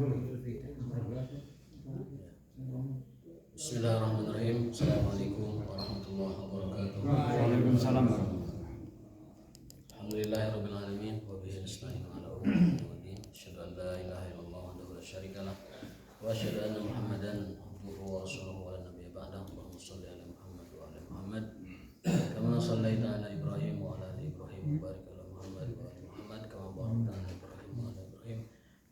Bismillahirrahmanirrahim. Assalamualaikum warahmatullahi wabarakatuh. Waalaikumsalam warahmatullahi wabarakatuh. Alhamdulillahirabbil alamin wa bihi nasta'inu ala umuri waddin. Asyhadu an la ilaha illallah wahdahu la syarika lah wa asyhadu anna Muhammadan abduhu wa rasuluhu wa la nabiyya ba'dahu. Allahumma shalli ala Muhammad wa ala Muhammad kama shallaita ala Ibrahim wa ala ali Ibrahim wa barik ala Muhammad wa ala Muhammad kama barakta ala Ibrahim wa ala Ibrahim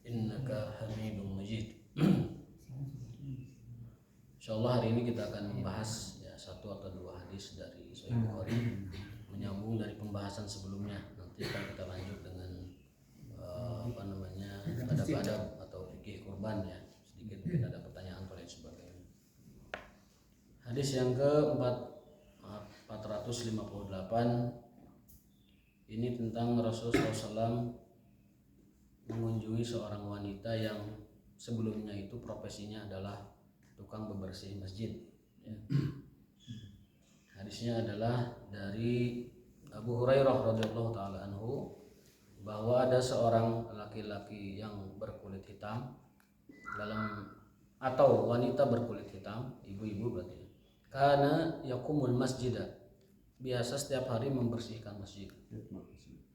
innaka Hamidum Majid. Insyaallah hari ini kita akan membahas satu atau dua hadis dari Sahih Bukhari menyambung dari pembahasan sebelumnya. Nanti akan kita lanjut dengan adab-adab atau fikih kurban ya. Sedikit mungkin ada pertanyaan atau lain sebagainya. Hadis yang ke-458 ini tentang Rasulullah SAW mengunjungi seorang wanita yang sebelumnya itu profesinya adalah tukang bebersih masjid ya. Hadisnya adalah dari Abu Hurairah radhiyallahu taala anhu bahwa ada seorang laki-laki yang berkulit hitam atau wanita berkulit hitam, ibu-ibu berarti. Karena yakumul masjidah, biasa setiap hari membersihkan masjid.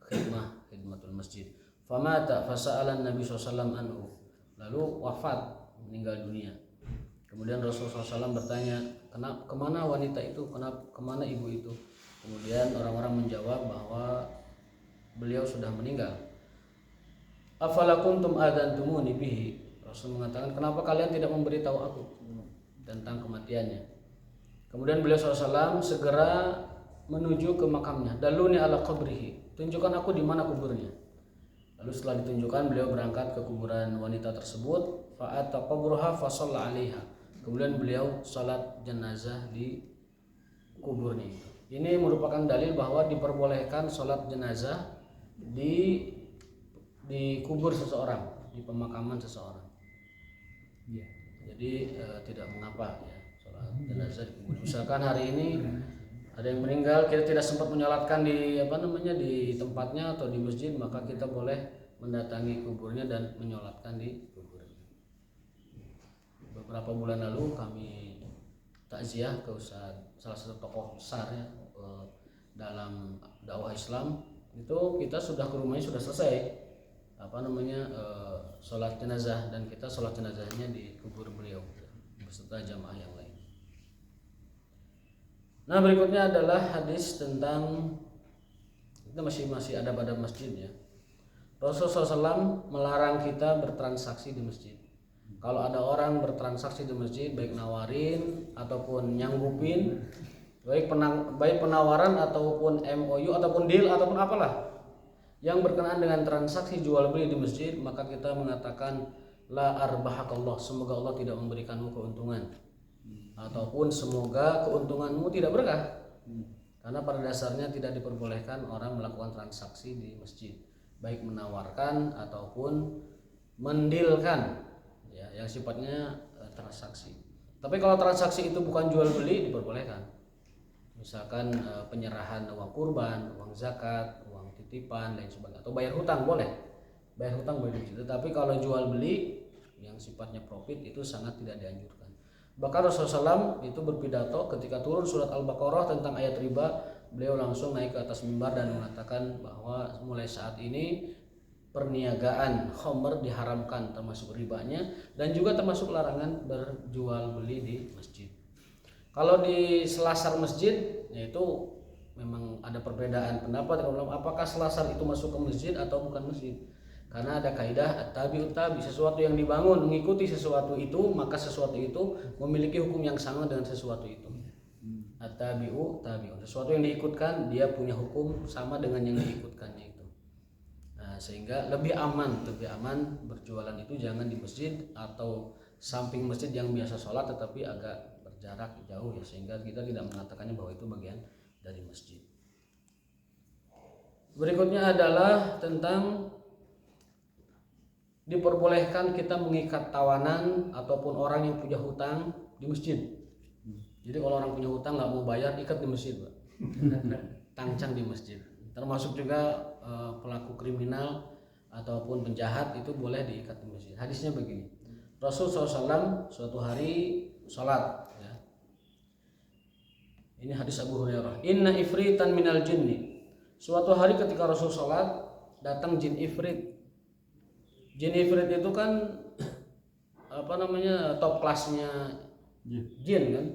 Khidmatul masjid. Famata fasa'alan Nabi SAW anhu. Lalu wafat, meninggal dunia. Kemudian Rasulullah SAW bertanya, kemana wanita itu, kemana ibu itu? Kemudian orang-orang menjawab bahwa beliau sudah meninggal. Afala kuntum adantumuni bihi. Rasul mengatakan, kenapa kalian tidak memberitahu aku tentang kematiannya? Kemudian beliau SAW segera menuju ke makamnya. Daluni ala qabrihi. Tunjukkan aku di mana kuburnya. Lalu setelah ditunjukkan, beliau berangkat ke kuburan wanita tersebut. Fa'ata qabruha fa shalla 'alaiha. Kemudian beliau salat jenazah di kuburnya itu. Ini merupakan dalil bahwa diperbolehkan salat jenazah di kubur seseorang, di pemakaman seseorang. Ya. Jadi tidak mengapa ya salat jenazah di kubur. Misalkan hari ini ada yang meninggal, kita tidak sempat menyolatkan di di tempatnya atau di masjid, maka kita boleh mendatangi kuburnya dan menyolatkan di kuburnya. Beberapa bulan lalu kami takziah ke salah satu tokoh besar ya dalam dakwah Islam. Itu kita sudah ke rumahnya, sudah selesai sholat jenazah, dan kita sholat jenazahnya di kubur beliau beserta jamaah yang lain. Nah, berikutnya adalah hadis tentang, kita masih adab-adab masjid ya. Rasulullah SAW melarang kita bertransaksi di masjid. Kalau ada orang bertransaksi di masjid, baik nawarin ataupun nyanggupin, baik penawaran ataupun MOU ataupun deal ataupun apalah yang berkenaan dengan transaksi jual beli di masjid, maka kita mengatakan la arbahakallah, semoga Allah tidak memberikanmu keuntungan, ataupun semoga keuntunganmu tidak berkah. Karena pada dasarnya tidak diperbolehkan orang melakukan transaksi di masjid, baik menawarkan ataupun mendilkan ya, yang sifatnya transaksi. Tapi kalau transaksi itu bukan jual beli, diperbolehkan. Misalkan penyerahan uang kurban, uang zakat, uang titipan, lain sebagainya, atau bayar hutang boleh. Bayar hutang boleh di situ. Tapi kalau jual beli yang sifatnya profit itu sangat tidak dianjurkan. Bahkan Rasulullah SAW itu berpidato ketika turun surat Al-Baqarah tentang ayat riba, beliau langsung naik ke atas mimbar dan mengatakan bahwa mulai saat ini perniagaan khamr diharamkan, termasuk ribanya, dan juga termasuk larangan berjual beli di masjid. Kalau di selasar masjid, yaitu memang ada perbedaan pendapat apakah selasar itu masuk ke masjid atau bukan masjid. Karena ada kaidah at-tabi'ut tabi, sesuatu yang dibangun mengikuti sesuatu itu, maka sesuatu itu memiliki hukum yang sama dengan sesuatu itu. At-tabi'u tabi'un, sesuatu yang diikutkan dia punya hukum sama dengan yang diikutkannya itu. Nah, sehingga lebih aman berjualan itu jangan di masjid atau samping masjid yang biasa sholat tetapi agak berjarak jauh ya, sehingga kita tidak mengatakannya bahwa itu bagian dari masjid. Berikutnya adalah tentang diperbolehkan kita mengikat tawanan ataupun orang yang punya hutang di masjid. Jadi kalau orang punya hutang nggak mau bayar, ikat di masjid, Pak. Tangcang di masjid. Termasuk juga pelaku kriminal ataupun penjahat itu boleh diikat di masjid. Hadisnya begini. Rasul SAW suatu hari sholat. Ya. Ini hadis Abu Hurairah. Inna ifritan minal jinni. Suatu hari ketika Rasul sholat, datang jin ifrit. Jin ifrit itu kan top kelasnya jin kan.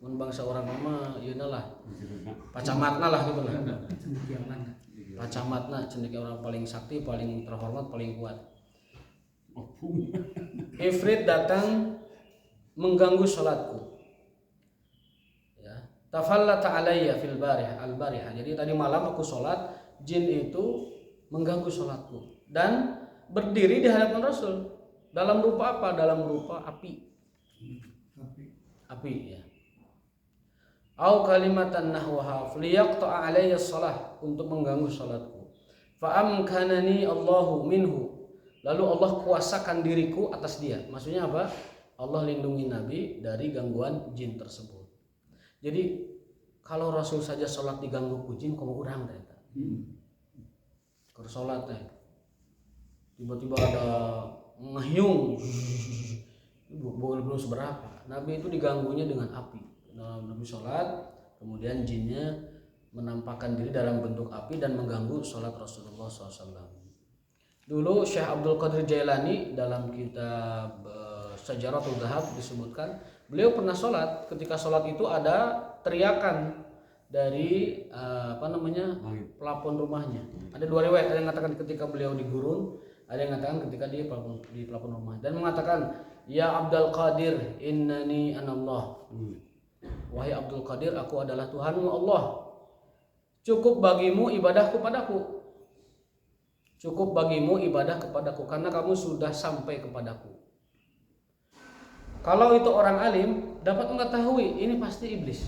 Mun bangsa orang mah ieu lah. Pacamatna lah gitu lah. Pacamatna cendekia orang paling sakti, paling terhormat, paling kuat. Ifrit datang mengganggu sholatku. Ya. Tafallata alayya fil al-barihah. Jadi tadi malam aku sholat, jin itu mengganggu sholatku dan berdiri di hadapan Rasul. Dalam rupa apa? Dalam rupa api. Api ya. Au kalimatan nahwaha liyaqta'a alayya shalah, untuk mengganggu sholatku. Fa amkanani Allahu minhu. Lalu Allah kuasakan diriku atas dia. Maksudnya apa? Allah lindungi Nabi dari gangguan jin tersebut. Jadi kalau Rasul saja sholat diganggu ku jin, komo urang teh. Keur sholat teh. Tiba-tiba ada ngahyung. Belum seberapa. Nabi itu diganggunya dengan api. Nabi sholat, kemudian jinnya menampakkan diri dalam bentuk api dan mengganggu sholat Rasulullah SAW. Dulu Syekh Abdul Qadir Jailani dalam kitab Syajaratul Dhahab disebutkan, beliau pernah sholat. Ketika sholat itu ada teriakan dari pelapon rumahnya. Ada dua riwayat, ada yang mengatakan ketika beliau di gurun, ada yang mengatakan ketika di pelapon rumah, dan mengatakan, ya Abdul Qadir innani anallah. Wahai Abdul Qadir, aku adalah Tuhanmu Allah. Cukup bagimu ibadahku padaku. Cukup bagimu ibadah kepadaku karena kamu sudah sampai kepadaku. Kalau itu orang alim dapat mengetahui ini pasti iblis.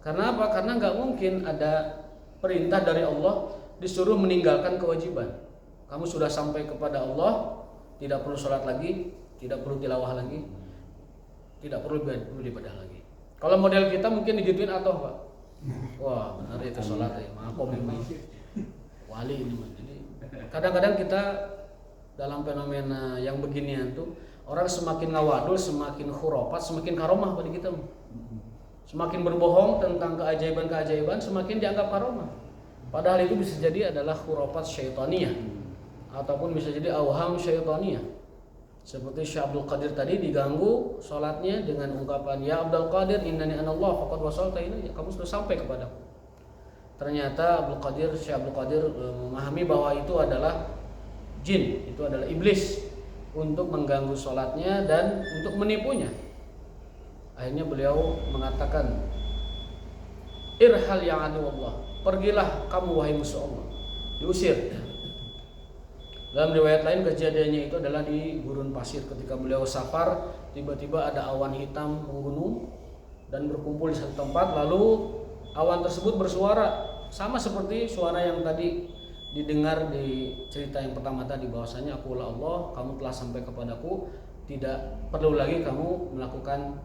Karena apa? Karena nggak mungkin ada perintah dari Allah disuruh meninggalkan kewajiban. Kamu sudah sampai kepada Allah, tidak perlu sholat lagi, tidak perlu tilawah lagi, tidak perlu ibadah lagi. Kalau model kita mungkin digituin atau Pak? Wah benar itu sholat ya, makom ini wali ini. Jadi kadang-kadang kita dalam fenomena yang beginian tuh orang semakin ngawadul, semakin khurafat, semakin karomah pada kita. Semakin berbohong tentang keajaiban-keajaiban, semakin dianggap karomah. Padahal itu bisa jadi adalah khurafat syaitaniyah ataupun bisa jadi awham syaitaniyah. Seperti Syekh Abdul Qadir tadi diganggu sholatnya dengan ungkapan, ya Abdul Qadir innani anallah faqad wasalta ilayya, kamu sudah sampai kepadaku. Ternyata Syekh Abdul Qadir memahami bahwa itu adalah jin, itu adalah iblis untuk mengganggu sholatnya dan untuk menipunya. Akhirnya beliau mengatakan, irhal ya adu Allah, pergilah kamu wahai musuh Allah, diusir. Dalam riwayat lain kejadiannya itu adalah di gurun pasir ketika beliau safar, tiba-tiba ada awan hitam menggunung dan berkumpul di satu tempat, lalu awan tersebut bersuara sama seperti suara yang tadi didengar di cerita yang pertama tadi, bahwasanya akulah Allah, kamu telah sampai kepadaku, tidak perlu lagi kamu melakukan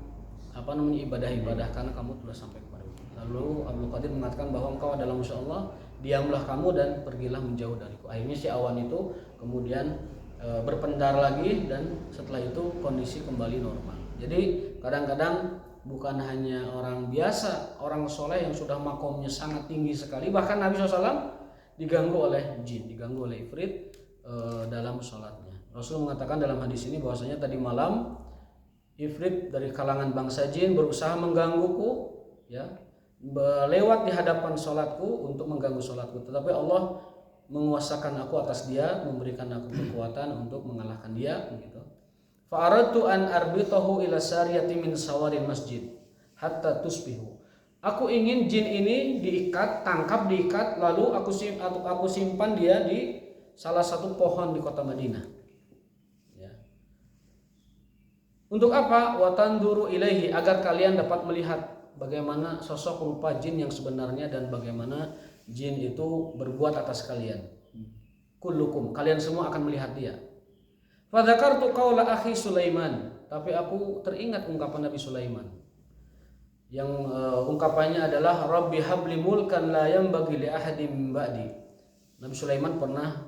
ibadah-ibadah karena kamu telah sampai kepadaku. Lalu Abdul Qadir mengatakan bahwa engkau adalah musuh Allah, diamlah kamu dan pergilah menjauh dariku. Akhirnya si awan itu kemudian berpendar lagi dan setelah itu kondisi kembali normal. Jadi kadang-kadang bukan hanya orang biasa, orang soleh yang sudah makomnya sangat tinggi sekali, bahkan Nabi SAW diganggu oleh jin, diganggu oleh ifrit dalam sholatnya. Rasul mengatakan dalam hadis ini bahwasanya tadi malam ifrit dari kalangan bangsa jin berusaha menggangguku, ya, lewat di hadapan sholatku untuk mengganggu sholatku, tetapi Allah menguasakan aku atas dia, memberikan aku kekuatan untuk mengalahkan dia, begitu. Fa'aradtu an arbitahu ila sariyati min sawaril masjid hatta tusbihu. Aku ingin jin ini diikat, diikat, lalu aku simpan dia di salah satu pohon di kota Madinah. Ya. Untuk apa? Wa tanduru ilaihi, agar kalian dapat melihat bagaimana sosok rupa jin yang sebenarnya dan bagaimana jin itu berbuat atas kalian. Kullukum, kalian semua akan melihat dia. Fadzakartu qaula akhi Sulaiman, tapi aku teringat ungkapan Nabi Sulaiman. Yang ungkapannya adalah Rabbi habli mulkan la yanbaghi li ahadin ba'di. Nabi Sulaiman pernah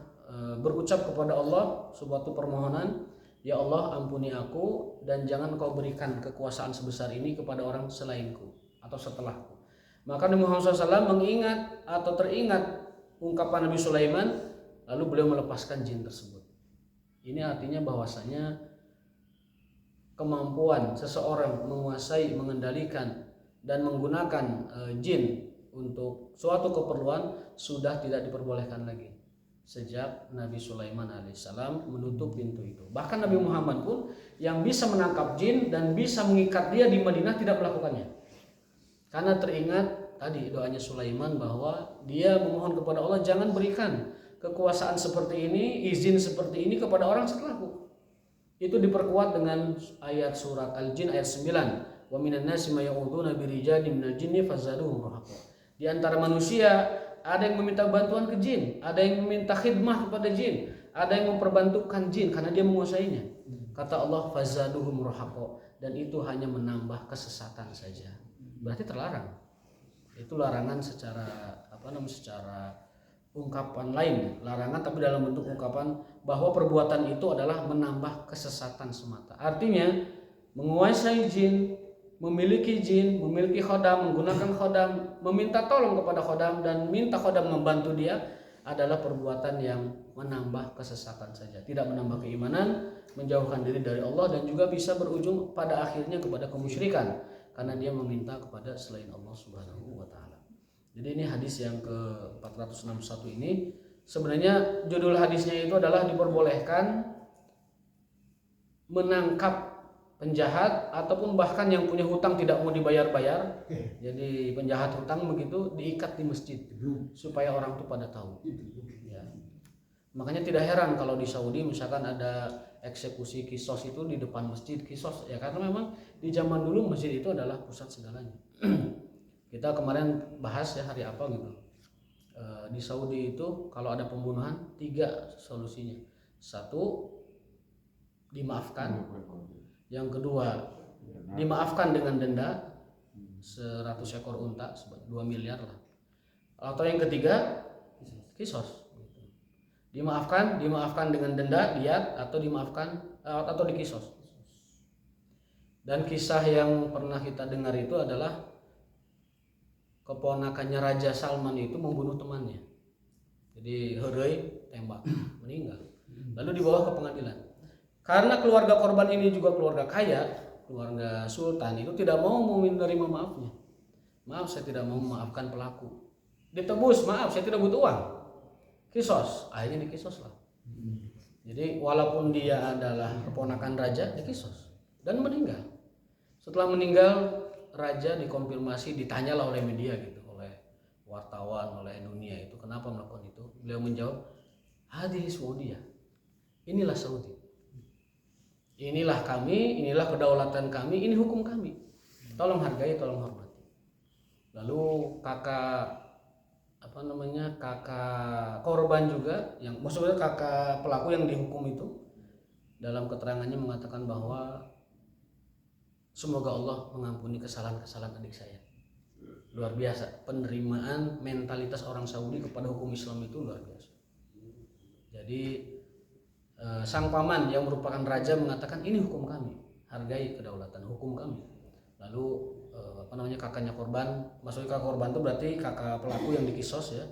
berucap kepada Allah suatu permohonan, ya Allah ampuni aku dan jangan kau berikan kekuasaan sebesar ini kepada orang selainku atau setelahku. Maka Nabi Muhammad SAW mengingat atau teringat ungkapan Nabi Sulaiman, lalu beliau melepaskan jin tersebut. Ini artinya bahwasanya kemampuan seseorang menguasai, mengendalikan dan menggunakan jin untuk suatu keperluan sudah tidak diperbolehkan lagi sejak Nabi Sulaiman alaihissalam menutup pintu itu. Bahkan Nabi Muhammad pun yang bisa menangkap jin dan bisa mengikat dia di Madinah tidak melakukannya. Karena teringat tadi doanya Sulaiman bahwa dia memohon kepada Allah, jangan berikan kekuasaan seperti ini, izin seperti ini kepada orang setelahku. Itu diperkuat dengan ayat surat Al-Jin ayat 9. Wa minan nasi may ya'uduna birijadin minal jinni fazaduhum rahaqa. Di antara manusia ada yang meminta bantuan ke jin, ada yang meminta khidmah kepada jin, ada yang memperbantukan jin karena dia menguasainya. Kata Allah fazaduhum rahaqa, dan itu hanya menambah kesesatan saja. Berarti terlarang. Itu larangan secara secara ungkapan lain, larangan tapi dalam bentuk ungkapan bahwa perbuatan itu adalah menambah kesesatan semata. Artinya menguasai jin, memiliki jin, memiliki khodam, menggunakan khodam, meminta tolong kepada khodam dan minta khodam membantu dia adalah perbuatan yang menambah kesesatan saja, tidak menambah keimanan, menjauhkan diri dari Allah dan juga bisa berujung pada akhirnya kepada kemusyrikan karena dia meminta kepada selain Allah Subhanahu wa taala. Jadi ini hadis yang ke-461 ini sebenarnya judul hadisnya itu adalah diperbolehkan menangkap penjahat ataupun bahkan yang punya hutang tidak mau dibayar-bayar. Jadi penjahat hutang begitu diikat di masjid supaya orang itu pada tahu. Ya. Makanya tidak heran kalau di Saudi misalkan ada eksekusi kisos itu di depan masjid kisos ya, karena memang di zaman dulu masjid itu adalah pusat segalanya. Kita kemarin bahas ya hari apa gitu. Di Saudi itu kalau ada pembunuhan 3 solusinya. 1, dimaafkan. Yang kedua, dimaafkan dengan denda 100 ekor unta, 2 miliar lah. Atau yang ketiga, kisos. Dimaafkan dengan denda, diat, atau dimaafkan atau dikisos. Dan kisah yang pernah kita dengar itu adalah keponakannya Raja Salman itu membunuh temannya. Jadi heureuy tembak, meninggal. Lalu dibawa ke pengadilan. Karena keluarga korban ini juga keluarga kaya, keluarga sultan itu tidak mau menerima maafnya. Maaf, saya tidak mau memaafkan pelaku. Ditebus, maaf, saya tidak butuh uang. Kisos, akhirnya dikisos lah. Jadi walaupun dia adalah keponakan raja, dikisos dan meninggal. Setelah meninggal, raja dikonfirmasi, ditanyalah oleh media gitu, oleh wartawan, oleh dunia itu, kenapa melakukan itu? Beliau menjawab, hadis Saudi, inilah Saudi. Inilah kami, inilah kedaulatan kami, ini hukum kami. Tolong hargai, tolong hormati. Lalu kakak korban juga, yang maksudnya kakak pelaku yang dihukum itu, dalam keterangannya mengatakan bahwa semoga Allah mengampuni kesalahan-kesalahan adik saya. Luar biasa, penerimaan mentalitas orang Saudi kepada hukum Islam itu luar biasa. Jadi sang paman yang merupakan raja mengatakan ini hukum kami, hargai kedaulatan hukum kami. Lalu kakaknya korban, maksudnya kakak korban itu berarti kakak pelaku yang dikisos ya,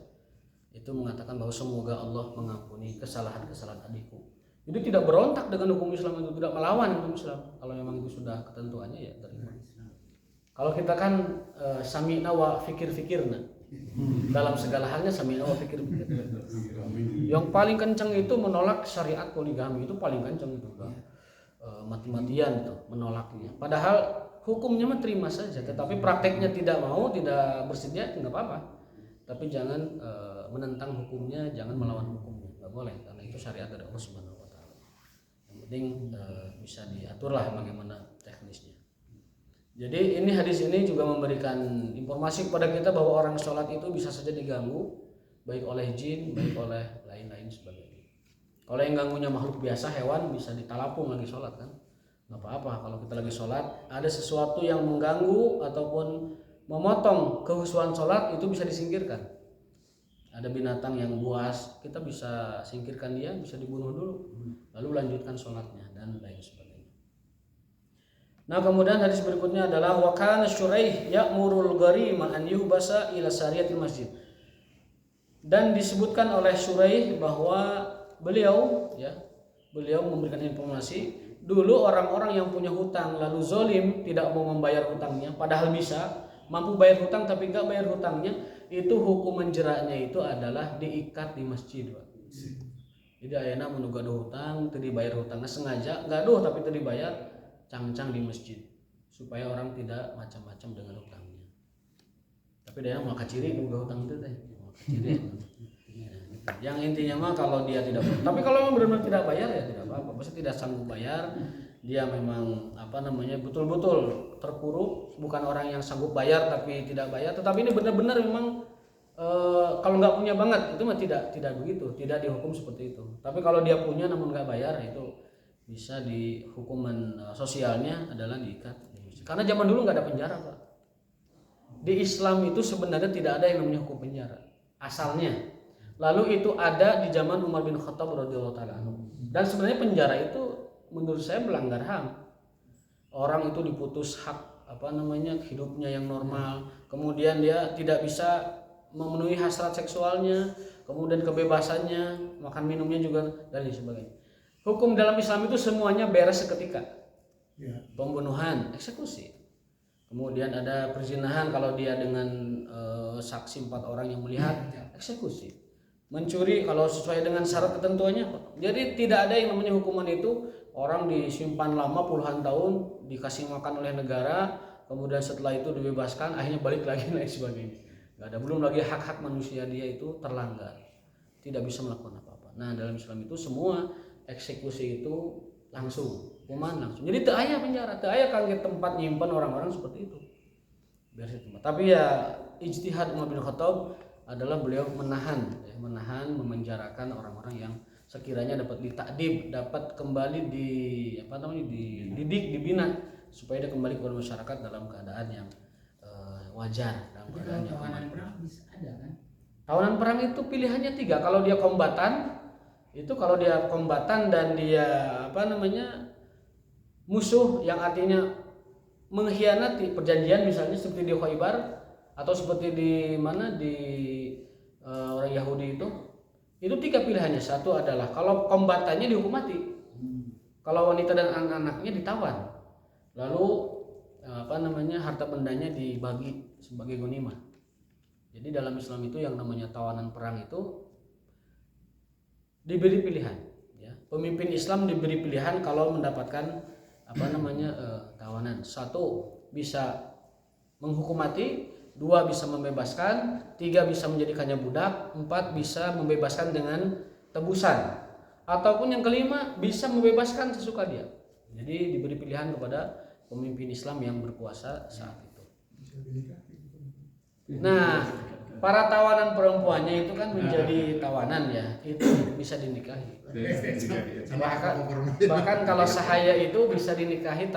itu mengatakan bahwa semoga Allah mengampuni kesalahan-kesalahan adikku. Jadi tidak berontak dengan hukum Islam itu, tidak melawan hukum Islam. Kalau memang itu sudah ketentuannya ya terima. Kalau kita kan sami'na wa fikir-fikirna, dalam segala halnya sami'na wa fikir-fikirna. Yang paling kencang itu menolak syariat poligami, itu paling kencang itu kan. Mati-matian tuh menolaknya. Padahal hukumnya mah terima saja, tetapi prakteknya tidak mau, tidak bersedia, nggak apa-apa. Tapi jangan menentang hukumnya, jangan melawan hukumnya, nggak boleh, karena itu syariat dari Allah Subhanahu Wa Taala. Yang penting bisa diaturlah bagaimana teknisnya. Jadi ini hadis ini juga memberikan informasi kepada kita bahwa orang sholat itu bisa saja diganggu, baik oleh jin, baik oleh lain-lain sebagainya. Kalau yang ganggunya makhluk biasa, hewan, bisa ditalapung lagi sholat kan. Nggak apa-apa kalau kita lagi sholat ada sesuatu yang mengganggu ataupun memotong kehusuan sholat, itu bisa disingkirkan. ada binatang yang buas, kita bisa singkirkan dia, bisa dibunuh dulu, lalu lanjutkan sholatnya dan lain sebagainya. Nah, kemudian hadis berikutnya adalah wa kana Syuraih ya'murul gharima an yuhbasa ila sariyatil masjid. Dan disebutkan oleh Syuraih bahwa beliau memberikan informasi dulu orang-orang yang punya hutang lalu zolim tidak mau membayar hutangnya, padahal bisa mampu bayar hutang tapi nggak bayar hutangnya, itu hukuman jeraknya itu adalah diikat di masjid, Pak. Jadi ayeuna mun gaduh hutang teu dibayar hutangnya sengaja gaduh tapi teu dibayar, cangcang di masjid supaya orang tidak macam-macam dengan hutangnya. Tapi dia mau kaciri boga hutang teh. Kaciri. Yang intinya mah kalau dia tidak, tapi kalau memang benar-benar tidak bayar ya tidak apa-apa. Maksudnya tidak sanggup bayar, dia memang betul-betul terpuruk, bukan orang yang sanggup bayar tapi tidak bayar. Tetapi ini benar-benar memang kalau nggak punya banget itu mah tidak begitu, tidak dihukum seperti itu. Tapi kalau dia punya namun nggak bayar itu bisa di hukuman sosialnya adalah diikat. Karena zaman dulu nggak ada penjara, Pak. Di Islam itu sebenarnya tidak ada yang namanya hukum penjara asalnya. Lalu itu ada di zaman Umar bin Khattab radhiyallahu taala anhu. Dan sebenarnya penjara itu menurut saya melanggar HAM. Orang itu diputus hak hidupnya yang normal, kemudian dia tidak bisa memenuhi hasrat seksualnya, kemudian kebebasannya, makan minumnya juga dan lain sebagainya. Hukum dalam Islam itu semuanya beres seketika. Pembunuhan, eksekusi. Kemudian ada perzinahan kalau dia dengan saksi 4 orang yang melihat, eksekusi. Mencuri kalau sesuai dengan syarat ketentuannya. Jadi tidak ada yang namanya hukuman itu orang disimpan lama puluhan tahun, dikasih makan oleh negara, kemudian setelah itu dibebaskan, akhirnya balik lagi dan sebagainya. Gak ada, belum lagi hak-hak manusia dia itu terlanggar, tidak bisa melakukan apa-apa. Nah, dalam Islam itu semua eksekusi itu langsung, hukuman langsung. Jadi teu aya penjara, teu aya kangge tempat nyimpen orang-orang seperti itu. Biar tempat. Tapi ya ijtihad Umar bin Khattab adalah beliau menahan, memenjarakan orang-orang yang sekiranya dapat ditakdib, dapat kembali dididik, dibina supaya dia kembali kepada masyarakat dalam keadaan yang wajar, dalam keadaan yang aman. Tawanan perang bisa ada kan? Tawanan perang itu pilihannya 3. Kalau dia kombatan, dan dia musuh yang artinya mengkhianati perjanjian, misalnya seperti di Khaybar atau seperti di orang Yahudi itu 3 pilihannya. Satu adalah kalau kombatannya dihukum mati, kalau wanita dan anak-anaknya ditawan, lalu harta bendanya dibagi sebagai ghanimah. Jadi dalam Islam itu yang namanya tawanan perang itu diberi pilihan, ya. Pemimpin Islam diberi pilihan kalau mendapatkan tawanan. 1 bisa menghukum mati, 2 bisa membebaskan, 3 bisa menjadikannya budak, 4 bisa membebaskan dengan tebusan, ataupun yang kelima bisa membebaskan sesuka dia. Jadi diberi pilihan kepada pemimpin Islam yang berkuasa saat itu. Nah, para tawanan perempuannya itu kan menjadi tawanan, ya, itu bisa dinikahi. Bahkan kalau sahaya itu bisa dinikahi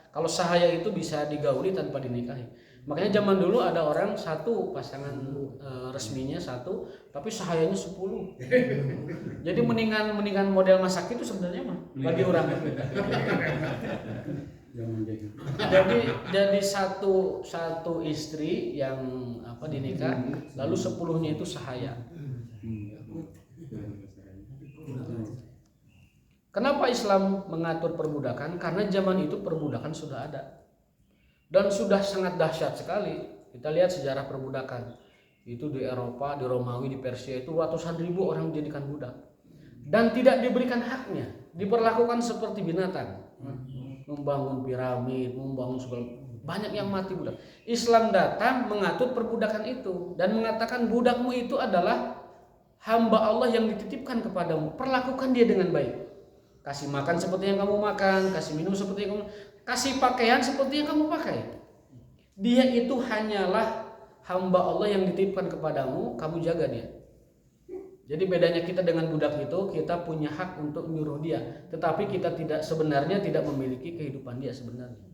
kalau sahaya itu bisa digauli tanpa dinikahi. Makanya zaman dulu ada orang 1 pasangan resminya 1, tapi sahayanya 10. Jadi mendingan model masak itu sebenarnya mah bagi orang. Jadi satu istri yang dinikah, lalu 10-nya itu sahaya. Kenapa Islam mengatur perbudakan? Karena zaman itu perbudakan sudah ada. Dan sudah sangat dahsyat sekali. Kita lihat sejarah perbudakan. Itu di Eropa, di Romawi, di Persia itu ratusan ribu orang dijadikan budak. Dan tidak diberikan haknya. Diperlakukan seperti binatang. Membangun piramid, membangun segala, banyak yang mati budak. Islam datang mengatur perbudakan itu dan mengatakan budakmu itu adalah hamba Allah yang dititipkan kepadamu. Perlakukan dia dengan baik. Kasih makan seperti yang kamu makan, kasih minum seperti yang kamu, kasih pakaian seperti yang kamu pakai. Dia itu hanyalah hamba Allah yang dititipkan kepadamu, kamu jaga dia. Jadi bedanya kita dengan budak itu, kita punya hak untuk menyuruh dia, tetapi kita sebenarnya tidak memiliki kehidupan dia sebenarnya.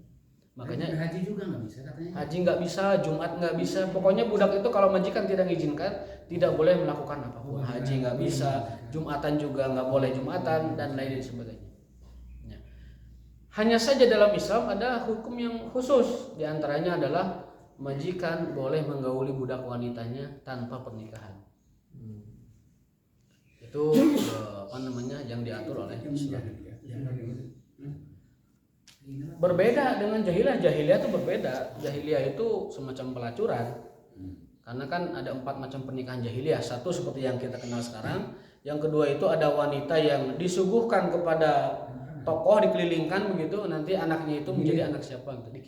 Makanya haji juga nggak bisa katanya. Haji nggak bisa, Jumat nggak bisa. Pokoknya budak itu kalau majikan tidak mengizinkan, tidak boleh melakukan apapun. Haji nggak bisa, Jumatan juga nggak boleh Jumatan dan lain sebagainya. Ya. Hanya saja dalam Islam ada hukum yang khusus. Di antaranya adalah majikan boleh menggauli budak wanitanya tanpa pernikahan. Itu yang diatur oleh Islam. Berbeda dengan jahiliyah. Jahiliyah itu berbeda. Jahiliyah itu semacam pelacuran. Karena kan ada 4 macam pernikahan jahiliyah. Satu seperti yang kita kenal sekarang. Yang kedua itu ada wanita yang disuguhkan kepada tokoh, dikelilingkan begitu, nanti anaknya itu menjadi anak siapa gitu,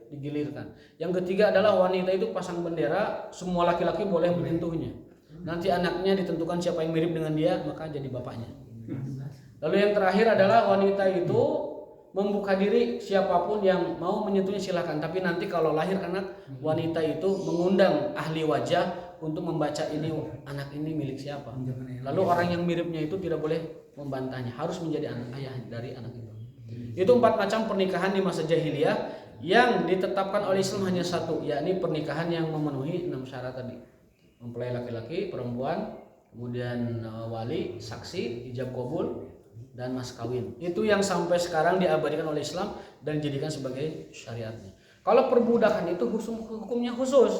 digilirkan. Yang ketiga adalah wanita itu pasang bendera, semua laki-laki boleh menyentuhnya. Nanti anaknya ditentukan siapa yang mirip dengan dia, maka jadi bapaknya. Lalu yang terakhir adalah wanita itu membuka diri, siapapun yang mau menyentuhnya silakan. Tapi nanti kalau lahir anak, wanita itu mengundang ahli wajah untuk membaca ini anak ini milik siapa. Lalu orang yang miripnya itu tidak boleh membantahnya, harus menjadi ayah dari anak itu. Itu 4 macam pernikahan di masa jahiliyah yang ditetapkan oleh Islam hanya satu, yakni pernikahan yang memenuhi 6 syarat tadi. Mempelai laki-laki, perempuan, kemudian wali, saksi, ijab kabul, dan mas kawin. Itu yang sampai sekarang diabadikan oleh Islam dan dijadikan sebagai syariatnya. Kalau perbudakan itu hukumnya khusus.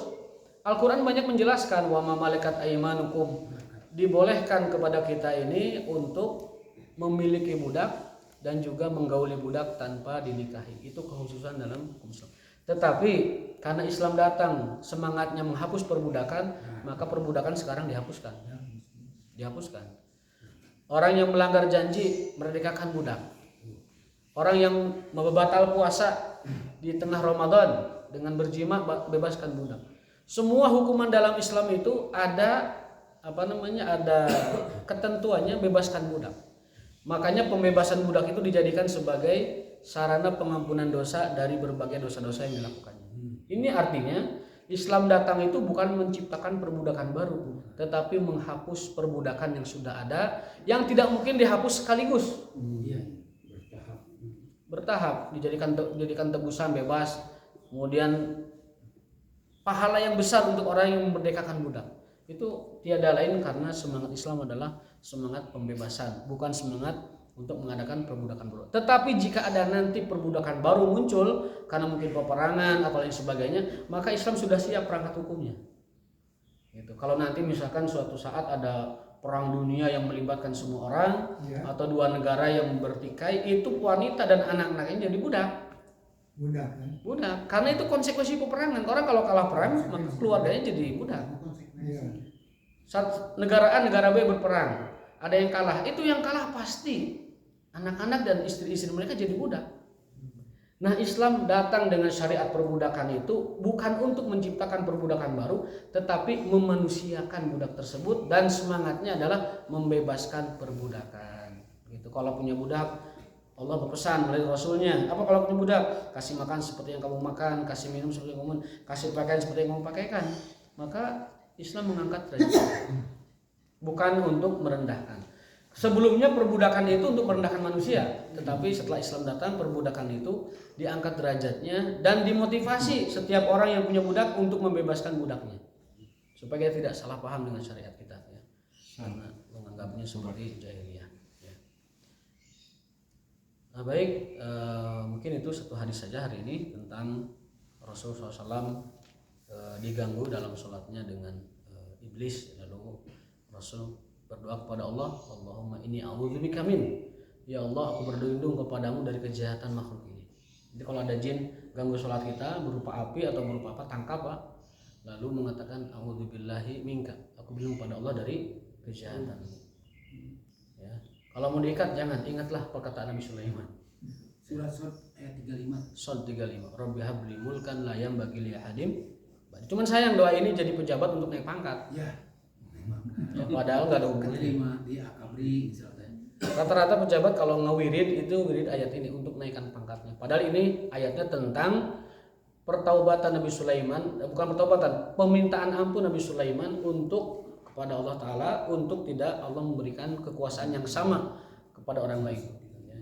Al-Quran banyak menjelaskan wa ma malakat aymanukum, dibolehkan kepada kita ini untuk memiliki budak dan juga menggauli budak tanpa dinikahi. Itu kekhususan dalam hukum Islam. Tetapi karena Islam datang semangatnya menghapus perbudakan, maka perbudakan sekarang dihapuskan. Orang yang melanggar janji merdekakan budak. Orang yang membatal puasa di tengah Ramadan dengan berjima bebaskan budak. Semua hukuman dalam Islam itu ada ada ketentuannya, bebaskan budak. Makanya pembebasan budak itu dijadikan sebagai sarana pengampunan dosa dari berbagai dosa-dosa yang dilakukannya. Ini artinya Islam datang itu bukan menciptakan perbudakan baru, tetapi menghapus perbudakan yang sudah ada, yang tidak mungkin dihapus sekaligus. Bertahap dijadikan tebusan bebas, kemudian pahala yang besar untuk orang yang memerdekakan budak. Itu tiada lain karena semangat Islam adalah semangat pembebasan, bukan semangat untuk mengadakan perbudakan baru. Tetapi jika ada nanti perbudakan baru muncul karena mungkin peperangan atau lain sebagainya, maka Islam sudah siap perangkat hukumnya. Gitu. Kalau nanti misalkan suatu saat ada perang dunia yang melibatkan semua orang, atau 2 negara yang bertikai, itu wanita dan anak-anaknya jadi budak. Budak. Karena itu konsekuensi peperangan. Orang kalau kalah perang, maka keluarganya jadi budak. Saat negara B berperang, ada yang kalah, itu yang kalah pasti anak-anak dan istri-istri mereka jadi budak. Nah, Islam datang dengan syariat perbudakan itu bukan untuk menciptakan perbudakan baru, tetapi memanusiakan budak tersebut, dan semangatnya adalah membebaskan perbudakan. Gitu. Kalau punya budak, Allah berpesan melalui Rasulnya, apa kalau punya budak? Kasih makan seperti yang kamu makan, kasih minum seperti yang kamu minum, kasih pakaian seperti yang kamu pakaikan. Maka Islam mengangkat derajat, bukan untuk merendahkan. Sebelumnya perbudakan itu untuk merendahkan manusia, tetapi setelah Islam datang, perbudakan itu diangkat derajatnya dan dimotivasi setiap orang yang punya budak untuk membebaskan budaknya, supaya tidak salah paham dengan syariat kita, ya. Karena menganggapnya seperti jahiliyah. Ya. Nah, baik, mungkin itu satu hadis saja hari ini tentang Rasulullah SAW diganggu dalam sholatnya dengan iblis, lalu Rasul berdoa kepada Allah, Allahumma inni a'udzubika min, ya Allah aku berlindung kepadamu dari kejahatan makhluk ini. Jadi kalau ada jin ganggu sholat kita berupa api atau berupa apa, tangkap Pak, lalu mengatakan a'udzubillahi minka, aku berlindung pada Allah dari kejahatan. Ya. Kalau mau diikat jangan, ingatlah perkataan Nabi Sulaiman. Surat ayat 35. Sod 35. Rabbi habli mulkan la yambaghi li ahadin. Cuman sayang doa ini jadi pejabat untuk naik pangkat. Ya, padahal nggak ada hubungannya. Dia akabri misalnya. Rata-rata pejabat kalau ngewirid itu wirid ayat ini untuk naikkan pangkatnya. Padahal ini ayatnya tentang pertaubatan Nabi Sulaiman, bukan pertaubatan, permintaan ampun Nabi Sulaiman untuk kepada Allah Ta'ala untuk tidak Allah memberikan kekuasaan yang sama kepada orang lain.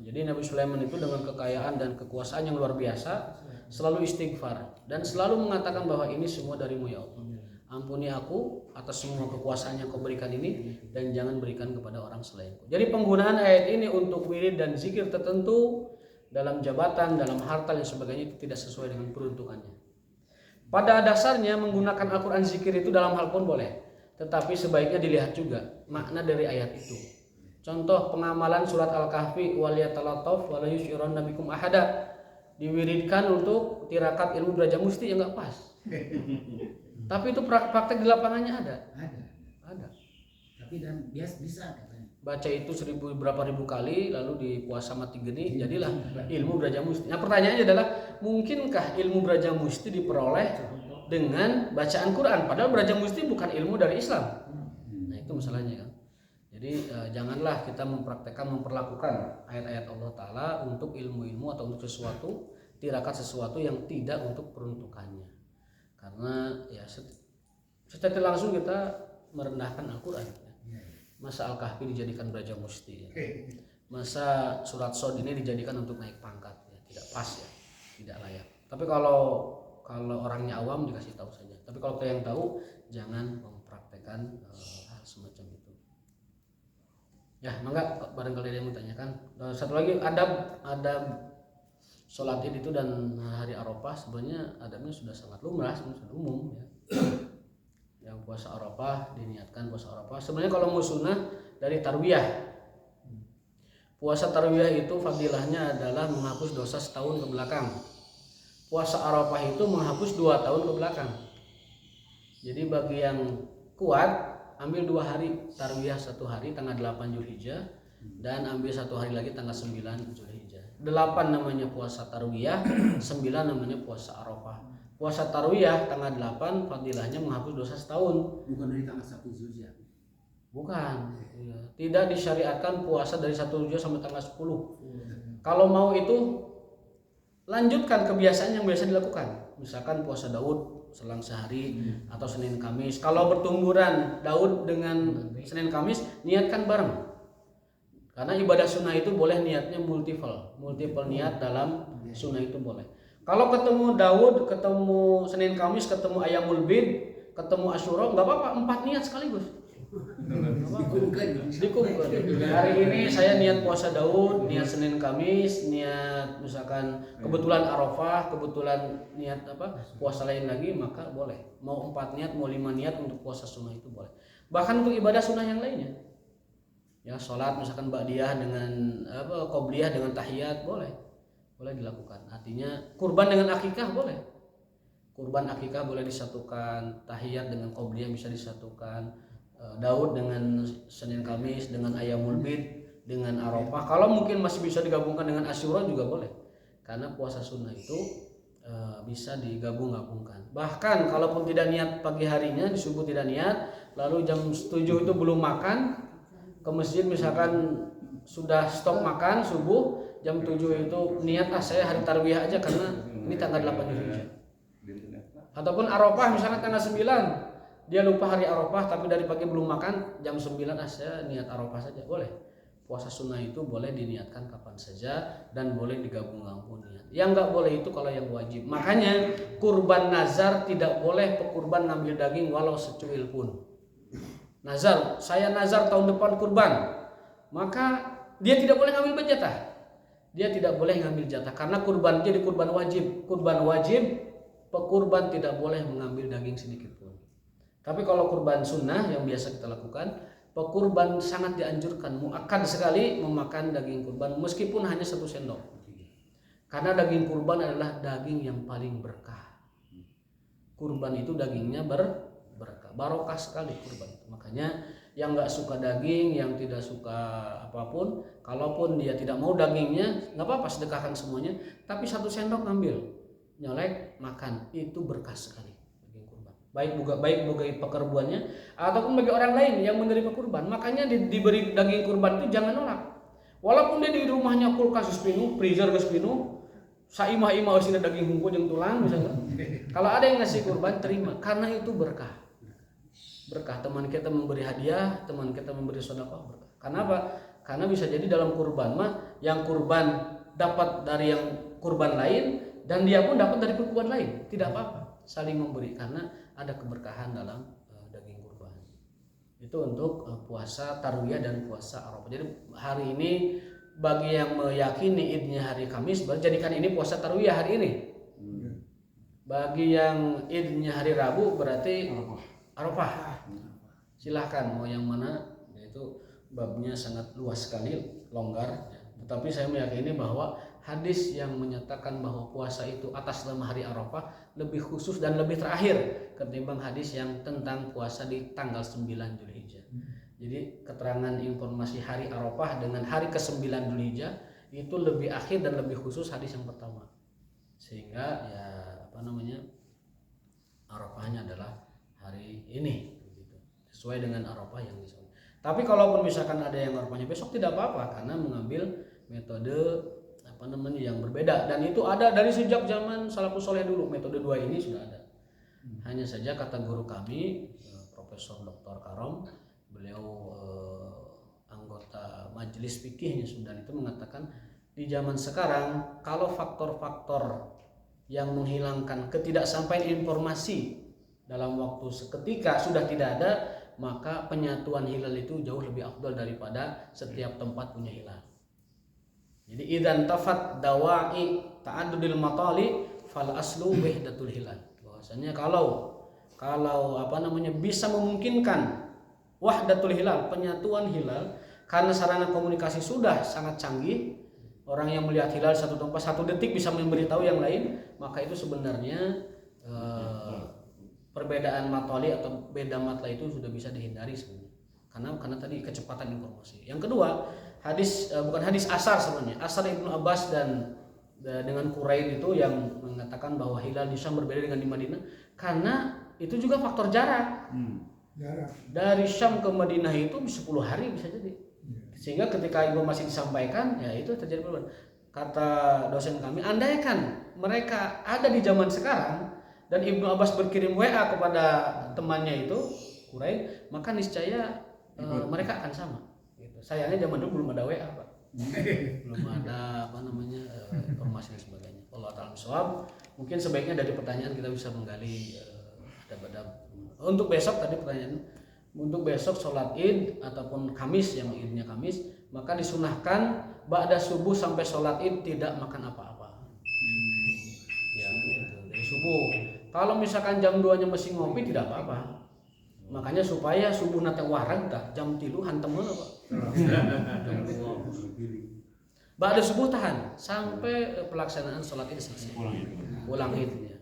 Jadi Nabi Sulaiman itu dengan kekayaan dan kekuasaan yang luar biasa, selalu istighfar dan selalu mengatakan bahwa ini semua darimu ya Allah. Ampuni aku atas semua kekuasaan yang kau berikan ini dan jangan berikan kepada orang selainku. Jadi penggunaan ayat ini untuk wirid dan zikir tertentu dalam jabatan, dalam harta dan sebagainya itu tidak sesuai dengan peruntukannya. Pada dasarnya menggunakan Al-Quran zikir itu dalam hal pun boleh, tetapi sebaiknya dilihat juga makna dari ayat itu. Contoh pengamalan surat Al-Kahfi waliyatalataf wala yusyironna bikum ahada diwiridkan untuk tirakat ilmu belajar musti ya nggak pas. Tapi itu praktek di lapangannya ada. Tapi dan bisa katanya. Baca itu berapa ribu kali lalu di puasa mati geni jadilah ilmu belajar musti. Nah pertanyaannya adalah mungkinkah ilmu belajar musti diperoleh dengan bacaan Quran? Padahal belajar musti bukan ilmu dari Islam. Nah itu masalahnya kan. Jadi janganlah kita memperlakukan ayat-ayat Allah Ta'ala untuk ilmu-ilmu atau untuk sesuatu, tirakat sesuatu yang tidak untuk peruntukannya. Karena ya secara langsung kita merendahkan Al-Quran. Masa Al-Kahfi dijadikan belajar musti. Masa surat Shad ini dijadikan untuk naik pangkat. Ya, tidak pas ya, tidak layak. Tapi kalau orangnya awam dikasih tahu saja. Tapi kalau kita yang tahu jangan mempraktekkan hal semacam itu. Ya, mangga barangkali ada yang mau tanyakan. Satu lagi adab sholat Id itu dan hari Arafah sebenarnya adabnya sudah sangat lumrah, sudah umum ya. Yang puasa Arafah diniatkan puasa Arafah. Sebenarnya kalau mau sunnah dari tarwiyah. Puasa tarwiyah itu fadilahnya adalah menghapus dosa setahun ke belakang. Puasa Arafah itu menghapus 2 tahun ke belakang. Jadi bagi yang kuat ambil 2 hari tarwiyah, 1 hari tanggal 8 Zulhijjah dan ambil 1 hari lagi tanggal 9 Zulhijjah. 8 namanya puasa tarwiyah, 9 namanya puasa Arafah. Puasa tarwiyah tanggal 8 fadilahnya menghapus dosa setahun. Bukan dari tanggal 1 Zulhijjah. Bukan. Ya. Tidak disyariatkan puasa dari 1 Zulhijjah sampai tanggal 10. Kalau mau itu lanjutkan kebiasaan yang biasa dilakukan. Misalkan puasa Daud selang sehari atau Senin Kamis. Kalau bertumburan Daud dengan Senin Kamis, niatkan bareng. Karena ibadah sunnah itu boleh niatnya multiple niat dalam sunnah itu boleh. Kalau ketemu Daud, ketemu Senin Kamis, ketemu Ayamul Bid, ketemu Asyura, nggak apa-apa, 4 niat sekaligus. Dikumpulkan. Hari ini saya niat puasa Daud, niat Senin Kamis, niat misalkan kebetulan Arafah, kebetulan niat puasa lain lagi, maka boleh. Mau 4 niat, mau 5 niat untuk puasa sunnah itu boleh. Bahkan untuk ibadah sunnah yang lainnya. Ya, sholat misalkan ba'diyah dengan qobliyah dengan tahiyat boleh dilakukan. Artinya kurban dengan akikah boleh. Kurban akikah boleh disatukan, tahiyat dengan qobliyah bisa disatukan. Daud dengan Senin Kamis, dengan Ayamul Bid, dengan Arafah. Kalau mungkin masih bisa digabungkan dengan Asyura juga boleh. Karena puasa sunnah itu bisa digabung-gabungkan. Bahkan kalaupun tidak niat pagi harinya, di subuh tidak niat, lalu jam 7 itu belum makan, ke masjid misalkan sudah stop makan subuh, jam 7 itu niat saya hari tarwiyah aja karena ini tanggal 8 Zulhijjah. Ataupun Arafah misalkan tanggal 9. Dia lupa hari Arafah tapi dari pagi belum makan, jam 9 saya niat Arafah saja, boleh. Puasa sunnah itu boleh diniatkan kapan saja dan boleh digabung-gabung niat. Yang nggak boleh itu kalau yang wajib. Makanya kurban nazar tidak boleh pekurban ngambil daging walau secuil pun. Nazar, saya nazar tahun depan kurban, maka dia tidak boleh ngambil jatah. Dia tidak boleh ngambil jatah karena kurban jadi kurban wajib. Kurban wajib, pekurban tidak boleh mengambil daging sedikit pun. Tapi kalau kurban sunnah yang biasa kita lakukan, pekurban sangat dianjurkan, muakkad sekali memakan daging kurban meskipun hanya 1 sendok. Karena daging kurban adalah daging yang paling berkah. Kurban itu dagingnya berkah, barokah sekali kurban. Makanya yang nggak suka daging, yang tidak suka apapun, kalaupun dia tidak mau dagingnya, nggak apa-apa sedekahkan semuanya. Tapi 1 sendok ngambil, nyolek, makan, itu berkah sekali. Baik bagi pekerbuannya ataupun bagi orang lain yang menerima kurban. Makanya diberi daging kurban itu jangan nolak. Walaupun dia di rumahnya kulkas penuh, freezer penuh, saimah-imah sini daging hungkul yang tulang misalnya. Kalau ada yang ngasih kurban terima karena itu berkah. Berkah, teman kita memberi hadiah, teman kita memberi sedekah berkah. Karena apa? Karena bisa jadi dalam kurban yang kurban dapat dari yang kurban lain, dan dia pun dapat dari kurban lain, tidak apa-apa, saling memberi karena ada keberkahan dalam daging kurban. Itu untuk puasa Tarwiyah dan puasa Arafah. Jadi hari ini bagi yang meyakini idnya hari Kamis, jadikan ini puasa Tarwiyah hari ini. Bagi yang idnya hari Rabu berarti Arafah. Silahkan mau yang mana, yaitu babnya sangat luas sekali, longgar. Tetapi saya meyakini bahwa hadis yang menyatakan bahwa puasa itu atas nama hari Arafah lebih khusus dan lebih terakhir ketimbang hadis yang tentang puasa di tanggal 9 Dzulhijjah. Jadi keterangan informasi hari Arafah dengan hari ke-9 Dzulhijjah itu lebih akhir dan lebih khusus hadis yang pertama. Sehingga ya Arafahnya adalah hari ini begitu. Sesuai dengan Arafah yang disebut. Tapi kalaupun misalkan ada yang Arafahnya besok tidak apa-apa karena mengambil metode yang berbeda, dan itu ada dari sejak zaman salafus saleh dulu. Metode dua ini sudah ada. Hanya saja kata guru kami Profesor Dr. Karom, beliau anggota majelis fikihnya Sudan, itu mengatakan di zaman sekarang kalau faktor-faktor yang menghilangkan ketidaksampaian informasi dalam waktu seketika sudah tidak ada, maka penyatuan hilal itu jauh lebih afdal daripada setiap tempat punya hilal. Jadi idan tafat dawa'i ta'addudil matali fal aslu wahdatul hilal. Bahwasanya kalau bisa memungkinkan wahdatul hilal, penyatuan hilal, karena sarana komunikasi sudah sangat canggih. Orang yang melihat hilal satu tempat 1 detik bisa memberitahu yang lain, maka itu sebenarnya perbedaan matali atau beda matla itu sudah bisa dihindari sebenarnya. Karena tadi kecepatan informasi. Yang kedua, bukan hadis asar sebenarnya. Asar Ibnu Abbas dan dengan Qurain itu yang mengatakan bahwa hilal di Syam berbeda dengan di Madinah karena itu juga faktor jarak. Dari Syam ke Madinah itu 10 hari bisa jadi. Sehingga ketika informasi disampaikan, ya itu terjadi perubahan. Kata dosen kami, andaikan mereka ada di zaman sekarang dan Ibnu Abbas berkirim WA kepada temannya itu Qurain, maka niscaya mereka akan sama. Gitu. Sayangnya zaman dulu belum ada WA, Pak. Belum ada informasi dan sebagainya. Allah ta'ala shawab. Mungkin sebaiknya dari pertanyaan kita bisa menggali adab-adab. Untuk besok tadi pertanyaan, untuk besok sholat Id ataupun Kamis yang Idnya Kamis, maka disunahkan ba'da subuh sampai sholat Id tidak makan apa-apa. Ya, gitu. Dari subuh. Kalau misalkan jam 2-nya masih ngopi tidak apa-apa. Makanya supaya subuh nate warang tah jam 3 hantem heula, Pak. Ba'da subuh tahan sampai pelaksanaan sholat Id selesai. Pulang Id ya.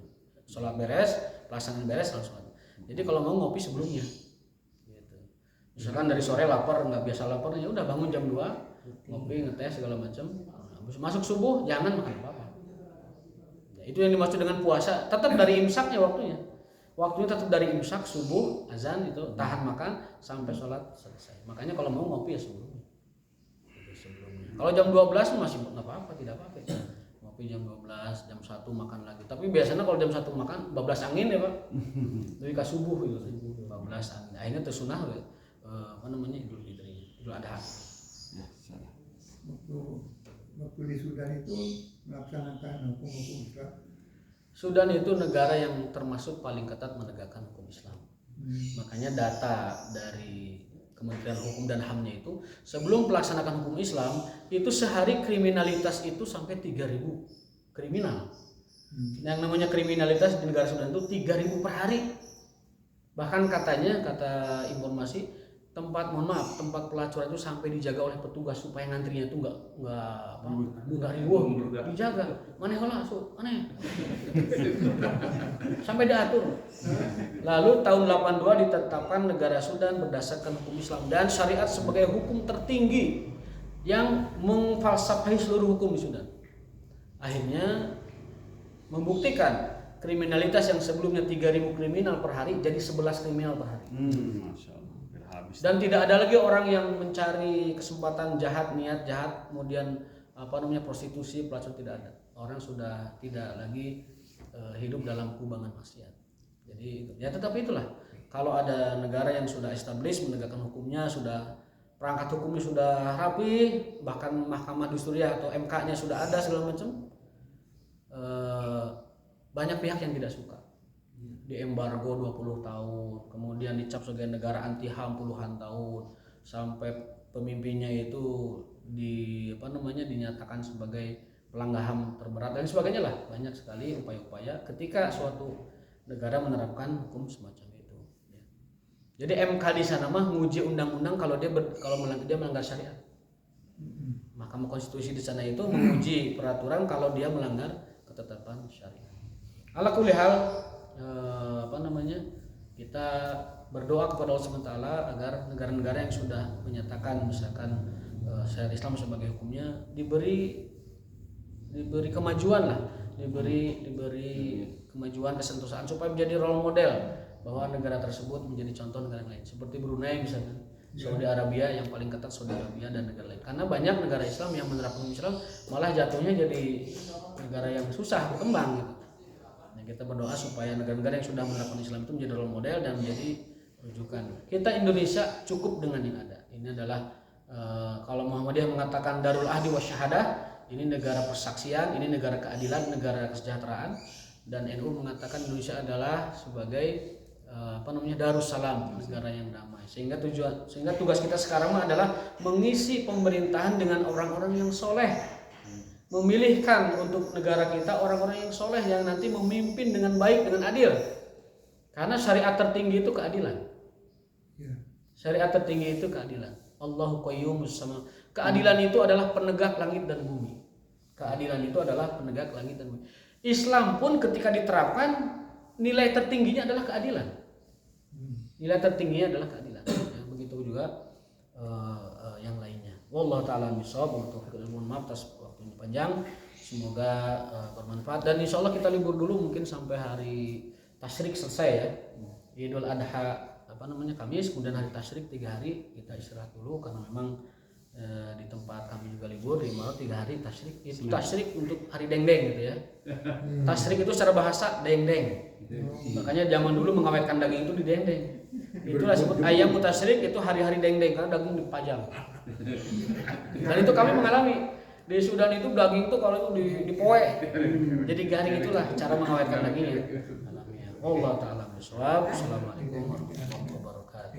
Sholat beres, pelaksanaan beres langsung. Jadi kalau mau ngopi sebelumnya. Gitu. Misalkan dari sore lapar, nggak biasa lapar, ya udah bangun jam 2, ngopi, ngetes segala macam. Habis masuk subuh jangan makan apa-apa. Ya, itu yang dimaksud dengan puasa, tetap dari imsaknya waktunya. Waktunya tetap dari imsak, subuh, azan itu tahan makan sampai sholat selesai. Makanya kalau mau ngopi ya sebelumnya. Kalau jam 12 masih nggak apa-apa, tidak apa-apa. Ngopi jam 12, jam 1 makan lagi. Tapi biasanya kalau jam 1 makan bablas angin ya, Pak. Dari ke subuh itu, bablas angin. Akhirnya tersunah Idul Fitri, Idul Adha. Ya, salah. Waktu di Sudan itu melaksanakan hukum-hukum Islam. Sudan itu negara yang termasuk paling ketat menegakkan hukum Islam. Makanya data dari Kementerian Hukum dan HAM-nya itu sebelum melaksanakan hukum Islam itu sehari kriminalitas itu sampai 3.000 kriminal. Yang namanya kriminalitas di negara Sudan itu 3.000 per hari. Bahkan katanya, kata informasi, tempat pelacuran itu sampai dijaga oleh petugas supaya ngantrinya itu nggak riuh gitu, dijaga. Maneh heula asup, maneh. Sampai diatur. Lalu tahun 82 ditetapkan negara Sudan berdasarkan hukum Islam dan syariat sebagai hukum tertinggi yang memfalsafai seluruh hukum di Sudan. Akhirnya membuktikan kriminalitas yang sebelumnya 3.000 kriminal per hari jadi 11 kriminal per hari. Masya Allah. Dan tidak ada lagi orang yang mencari kesempatan jahat, niat jahat, kemudian prostitusi, pelacur, tidak ada. Orang sudah tidak lagi hidup dalam kubangan maksiat. Jadi ya tetapi itulah, kalau ada negara yang sudah established menegakkan hukumnya, sudah perangkat hukumnya sudah rapi, bahkan mahkamah dusturiah atau MK-nya sudah ada segala macam, banyak pihak yang tidak suka. Di embargo 20 tahun, kemudian dicap sebagai negara anti HAM puluhan tahun, sampai pemimpinnya itu dinyatakan sebagai pelanggar HAM terberat dan sebagainya lah. Banyak sekali upaya-upaya ketika suatu negara menerapkan hukum semacam itu. Ya. Jadi MK di sana mah nguji undang-undang kalau dia melanggar syariat. Mahkamah Konstitusi di sana itu menguji peraturan kalau dia melanggar ketetapan syariat. Ala kulli hal, kita berdoa kepada Allah SWT agar negara-negara yang sudah menyatakan misalkan syariat Islam sebagai hukumnya diberi kemajuan lah, diberi kemajuan, kesentosan supaya menjadi role model bahwa negara tersebut menjadi contoh negara lain seperti Brunei misalnya, Saudi Arabia yang paling ketat, Saudi Arabia dan negara lain. Karena banyak negara Islam yang menerapkan Islam malah jatuhnya jadi negara yang susah berkembang gitu. Nah, kita berdoa supaya negara-negara yang sudah menerapkan Islam itu menjadi role model dan menjadi rujukan. Kita Indonesia cukup dengan yang ada. Ini adalah kalau Muhammadiyah mengatakan Darul Ahdi wa Syahadah, ini negara persaksian, ini negara keadilan, negara kesejahteraan, dan NU mengatakan Indonesia adalah sebagai Darussalam, negara yang damai. Sehingga tugas kita sekarang adalah mengisi pemerintahan dengan orang-orang yang soleh, memilihkan untuk negara kita orang-orang yang soleh yang nanti memimpin dengan baik, dengan adil. Karena syariat tertinggi itu keadilan. Syariat tertinggi itu keadilan. Allahu qayyumus sama. Keadilan itu adalah penegak langit dan bumi. Keadilan itu adalah penegak langit dan bumi. Islam pun ketika diterapkan nilai tertingginya adalah keadilan. Nilai tertingginya adalah keadilan. Ya, begitu juga yang lainnya. Wallahu taala bisawab. Mohon maaf atas waktunya panjang. Semoga bermanfaat dan insya Allah kita libur dulu mungkin sampai hari Tasyrik selesai ya. Idul Adha Kamis, kemudian hari Tasyrik 3 hari kita istirahat dulu karena memang di tempat kami juga libur di Maret 3 hari Tasyrik. Itu Tasyrik untuk hari dendeng gitu ya. Tasyrik itu secara bahasa dendeng. Makanya zaman dulu mengawetkan daging itu di dendeng. Itulah disebut ayam tasyrik, itu hari-hari dendeng karena daging dipajang. Dan itu kami mengalami di Sudan itu daging itu kalau itu dipoe. Jadi garing itulah cara mengawetkan dagingnya. Allah taala bisawab. Assalamualaikum warahmatullahi wabarakatuh.